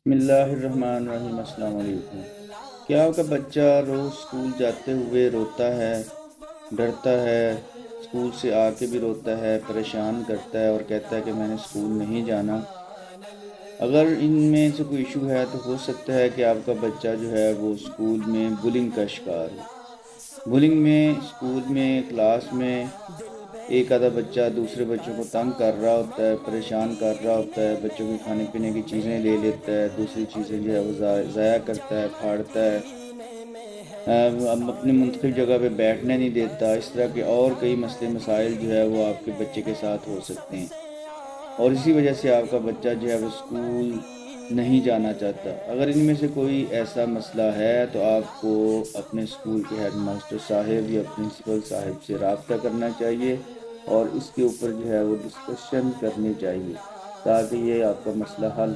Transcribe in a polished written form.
بسم اللہ الرحمن الرحیم۔ السلام علیکم۔ کیا آپ کا بچہ روز اسکول جاتے ہوئے روتا ہے، ڈرتا ہے، اسکول سے آ کے بھی روتا ہے، پریشان کرتا ہے اور کہتا ہے کہ میں نے اسکول نہیں جانا؟ اگر ان میں سے کوئی ایشو ہے تو ہو سکتا ہے کہ آپ کا بچہ جو ہے وہ اسکول میں بلنگ کا شکار ہو۔ بلنگ میں اسکول میں کلاس میں ایک آدھا بچہ دوسرے بچوں کو تنگ کر رہا ہوتا ہے، پریشان کر رہا ہوتا ہے، بچوں کی کھانے پینے کی چیزیں لے لیتا ہے، دوسری چیزیں جو ہے وہ ضائع کرتا ہے، پھاڑتا ہے، اپنی منتخب جگہ پہ بیٹھنے نہیں دیتا۔ اس طرح کے اور کئی مسئلے مسائل جو ہے وہ آپ کے بچے کے ساتھ ہو سکتے ہیں، اور اسی وجہ سے آپ کا بچہ جو ہے وہ اسکول نہیں جانا چاہتا۔ اگر ان میں سے کوئی ایسا مسئلہ ہے تو آپ کو اپنے اسکول کے ہیڈ ماسٹر صاحب یا پرنسپل صاحب سے رابطہ کرنا چاہیے اور اس کے اوپر جو ہے وہ ڈسکشن کرنی چاہیے تاکہ یہ آپ کا مسئلہ حل